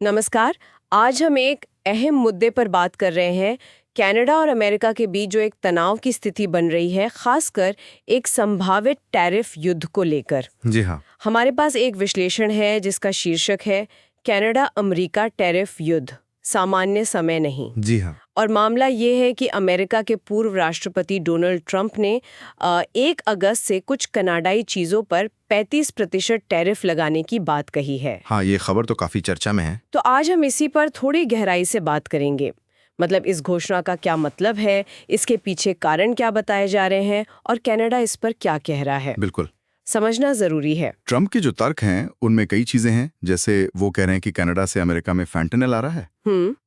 नमस्कार। आज हम एक अहम मुद्दे पर बात कर रहे हैं। कनाडा और अमेरिका के बीच जो एक तनाव की स्थिति बन रही है, खासकर एक संभावित टैरिफ युद्ध को लेकर। जी हाँ। हमारे पास एक विश्लेषण है जिसका शीर्षक है कनाडा अमेरिका टैरिफ युद्ध, सामान्य समय नहीं। जी हाँ। और मामला ये है कि अमेरिका के पूर्व राष्ट्रपति डोनाल्ड ट्रंप ने 1 अगस्त से कुछ कनाडाई चीज़ों पर 35% टैरिफ लगाने की बात कही है। हाँ, ये खबर तो काफी चर्चा में है। तो आज हम इसी पर थोड़ी गहराई से बात करेंगे। मतलब इस घोषणा का क्या मतलब है, इसके पीछे कारण क्या बताए जा रहे हैं और कनाडा इस पर क्या कह रहा है, बिल्कुल। समझना जरूरी है। ट्रंप के जो तर्क हैं उनमें कई चीजें हैं, जैसे वो कह रहे हैं कि कनाडा से अमेरिका में फैंटेनल आ रहा है,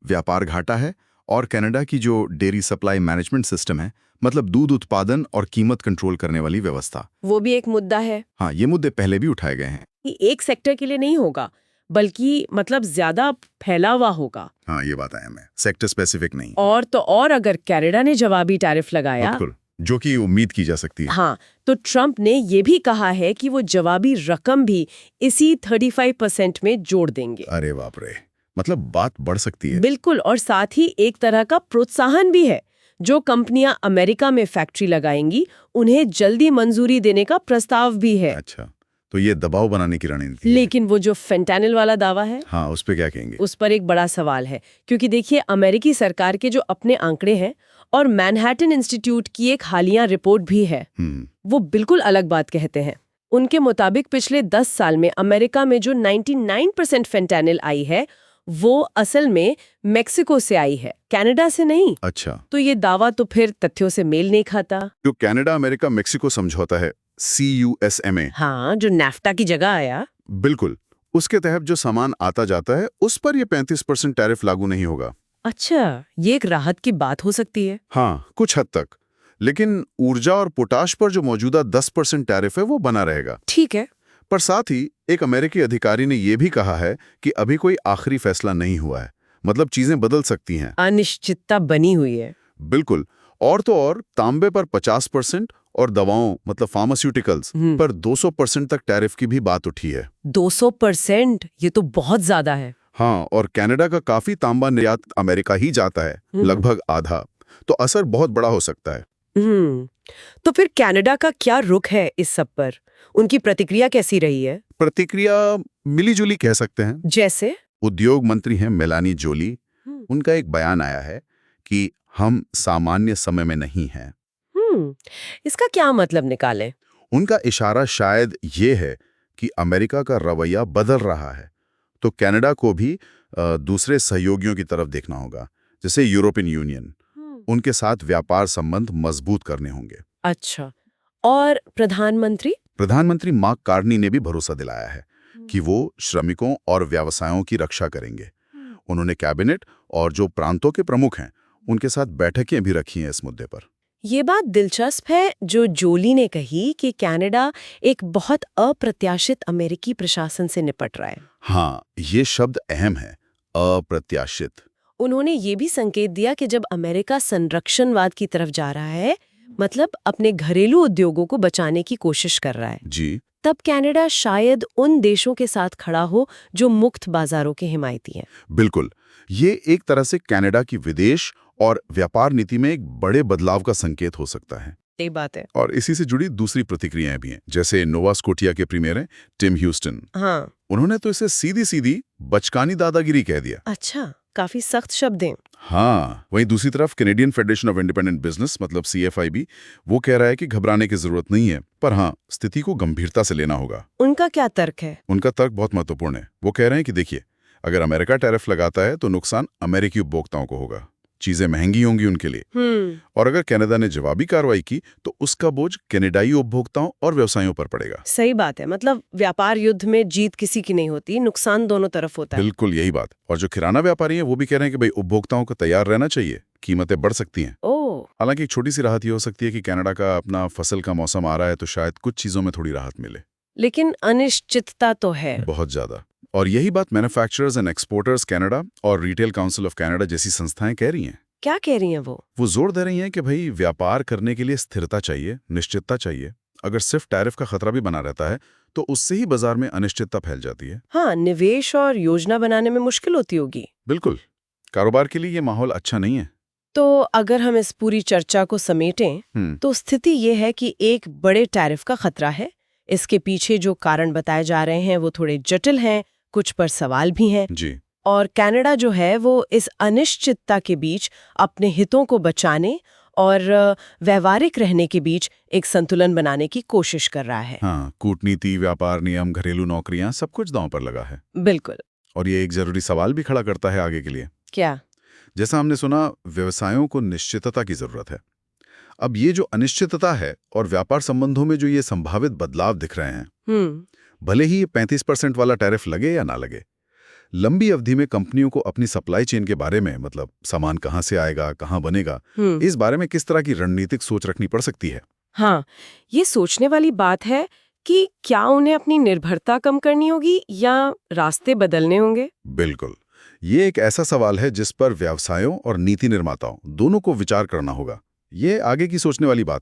व्यापार घाटा है, और कनाडा की जो डेयरी सप्लाई मैनेजमेंट सिस्टम है, मतलब दूध उत्पादन और कीमत कंट्रोल करने वाली व्यवस्था, वो भी एक मुद्दा है। हाँ, ये मुद्दे पहले भी उठाए गए हैं। कि एक सेक्टर के लिए नहीं होगा, बल्कि मतलब ज्यादा फैला हुआ होगा। हाँ, ये बात है, हमें सेक्टर स्पेसिफिक नहीं। और तो और अगर कनाडा ने जवाबी टैरिफ लगाया, बिल्कुल, जो कि उम्मीद की जा सकती है। हाँ, तो ट्रंप ने ये भी कहा है कि वो जवाबी रकम भी इसी 35% में जोड़ देंगे। अरे बाप रे, मतलब बात बढ़ सकती है। बिल्कुल, और साथ ही एक तरह का प्रोत्साहन भी है। जो कंपनियां अमेरिका में फैक्ट्री लगाएंगी, उन्हें जल्दी मंजूरी देने का प्रस्ताव भी है। अच्छा, तो ये दबाव बनाने की रणनीति है। लेकिन वो जो फेंटानिल वाला दावा है, हाँ, उस पे क्या कहेंगे? उस पर एक बड़ा सवाल है, क्योंकि देखिए अमेरिकी सरकार के जो अपने आंकड़े हैं और मैनहट्टन इंस्टीट्यूट की एक हालिया रिपोर्ट भी है, वो बिल्कुल अलग बात कहते हैं। उनके मुताबिक पिछले 10 साल में अमेरिका में जो 99% फेंटानिल आई है, वो असल में मेक्सिको से आई है, कनाडा से नहीं। अच्छा, तो ये दावा तो फिर तथ्यों से मेल नहीं खाता। जो कनाडा अमेरिका मेक्सिको समझौता है, CUSMA, हाँ, जो नाफ्टा की जगह आया। बिल्कुल, उसके तहत जो सामान आता जाता है उस पर ये 35% टैरिफ लागू नहीं होगा। अच्छा, ये एक राहत की बात हो सकती है। हाँ, कुछ हद तक, लेकिन ऊर्जा और पोटाश पर जो मौजूदा 10% टैरिफ है वो बना रहेगा। ठीक है। पर साथ ही एक अमेरिकी अधिकारी ने यह भी कहा है कि अभी कोई आखिरी फैसला नहीं हुआ है, मतलब चीजें बदल सकती हैं। अनिश्चितता बनी हुई है। बिल्कुल, और तो और तांबे पर 50% और दवाओं मतलब फार्मास्यूटिकल्स पर 200% तक टैरिफ की भी बात उठी है। 200%? ये तो बहुत ज्यादा है। हाँ, और कनाडा का काफी तांबा निर्यात अमेरिका ही जाता है, लगभग आधा, तो असर बहुत बड़ा हो सकता है। तो फिर कनाडा का क्या रुख है इस सब पर? उनकी प्रतिक्रिया कैसी रही है? प्रतिक्रिया मिलीजुली कह सकते हैं। जैसे उद्योग मंत्री हैं मेलानी जोली, उनका एक बयान आया है कि हम सामान्य समय में नहीं हैं। इसका क्या मतलब निकालें? उनका इशारा शायद ये है कि अमेरिका का रवैया बदल रहा है, तो कनाडा को भी दूसरे सहयोगियों की तरफ देखना होगा, जैसे यूरोपियन यूनियन। उनके साथ व्यापार संबंध मजबूत करने होंगे। अच्छा, और प्रधानमंत्री मार्क कार्नी ने भी भरोसा दिलाया है कि वो श्रमिकों और व्यवसायों की रक्षा करेंगे। उन्होंने कैबिनेट और जो प्रांतों के प्रमुख हैं उनके साथ बैठकें भी रखी हैं इस मुद्दे पर। ये बात दिलचस्प है जो जोली ने कही कि कनाडा एक बहुत अप्रत्याशित अमेरिकी प्रशासन से निपट रहा है। हाँ, ये शब्द अहम है, अप्रत्याशित। उन्होंने ये भी संकेत दिया कि जब अमेरिका संरक्षणवाद की तरफ जा रहा है, मतलब अपने घरेलू उद्योगों को बचाने की कोशिश कर रहा है, जी, तब कनाडा शायद उन देशों के साथ खड़ा हो जो मुक्त बाजारों के हिमायती हैं। बिल्कुल, ये एक तरह से कनाडा की विदेश और व्यापार नीति में एक बड़े बदलाव का संकेत हो सकता है। सही बात है। और इसी से जुड़ी दूसरी प्रतिक्रियाएं भी हैं, जैसे नोवा स्कोटिया के प्रीमियर हैं टिम ह्यूस्टन। हाँ। उन्होंने तो इसे सीधी सीधी बचकानी दादागिरी कह दिया। अच्छा, काफी सख्त शब्द हैं। हाँ, वहीं दूसरी तरफ Canadian federation of independent business मतलब CFIB, वो कह रहा है कि घबराने की जरूरत नहीं है, पर हाँ, स्थिति को गंभीरता से लेना होगा। उनका क्या तर्क है? उनका तर्क बहुत महत्वपूर्ण है। वो कह रहे हैं कि देखिए, अगर अमेरिका टैरिफ लगाता है तो नुकसान अमेरिकी उपभोक्ताओं को होगा, चीजें महंगी होंगी उनके लिए। और अगर कनाडा ने जवाबी कार्रवाई की तो उसका बोझ कनाडाई उपभोक्ताओं और व्यवसायों पर पड़ेगा। सही बात है, मतलब व्यापार युद्ध में जीत किसी की नहीं होती, नुकसान दोनों तरफ होता है। बिल्कुल यही बात। और जो किराना व्यापारी हैं वो भी कह रहे हैं कि भाई उपभोक्ताओं को तैयार रहना चाहिए, कीमतें बढ़ सकती हैं। हालांकि एक छोटी सी राहत ये हो सकती है कि कनाडा का अपना फसल का मौसम आ रहा है, तो शायद कुछ चीजों में थोड़ी राहत मिले, लेकिन अनिश्चितता तो है बहुत ज्यादा। और यही बात मैन्युफैक्चरर्स एंड एक्सपोर्टर्स कनाडा और रिटेल काउंसिल ऑफ कनाडा जैसी संस्थाएं कह रही हैं। क्या कह रही हैं वो जोर दे रही हैं कि भाई व्यापार करने के लिए स्थिरता चाहिए, निश्चितता चाहिए। अगर सिर्फ टैरिफ का खतरा भी बना रहता है तो उससे ही बाजार में अनिश्चितता फैल जाती है। हाँ, निवेश और योजना बनाने में मुश्किल होती होगी। बिल्कुल, कारोबार के लिए ये माहौल अच्छा नहीं है। तो अगर हम इस पूरी चर्चा को समेटें, तो स्थिति ये है कि एक बड़े टैरिफ का खतरा है। इसके पीछे जो कारण बताए जा रहे हैं वो थोड़े जटिल हैं, कुछ पर सवाल भी हैं। जी। और कनाडा जो है वो इस अनिश्चितता के बीच अपने हितों को बचाने और व्यवहारिक रहने के बीच एक संतुलन बनाने की कोशिश कर रहा है। हाँ, कूटनीति, व्यापार नियम, घरेलू नौकरियां, सब कुछ दांव पर लगा है। बिल्कुल। और ये एक जरूरी सवाल भी खड़ा करता है आगे के लिए। क्या? जैसा हमने सुना, व्यवसायों को निश्चितता की जरूरत है। अब ये जो अनिश्चितता है और व्यापार संबंधों में जो ये संभावित बदलाव दिख रहे हैं, भले ही ये 35% वाला टैरिफ लगे या ना लगे, लंबी अवधि में कंपनियों को अपनी सप्लाई चेन के बारे में, मतलब सामान कहाँ से आएगा, कहाँ बनेगा, इस बारे में किस तरह की रणनीतिक सोच रखनी पड़ सकती है। हाँ, ये सोचने वाली बात है कि क्या उन्हें अपनी निर्भरता कम करनी होगी या रास्ते बदलने होंगे। बिल्कुल, ये एक ऐसा सवाल है जिस पर व्यवसायों और नीति निर्माताओं दोनों को विचार करना होगा। ये आगे की सोचने वाली बात है।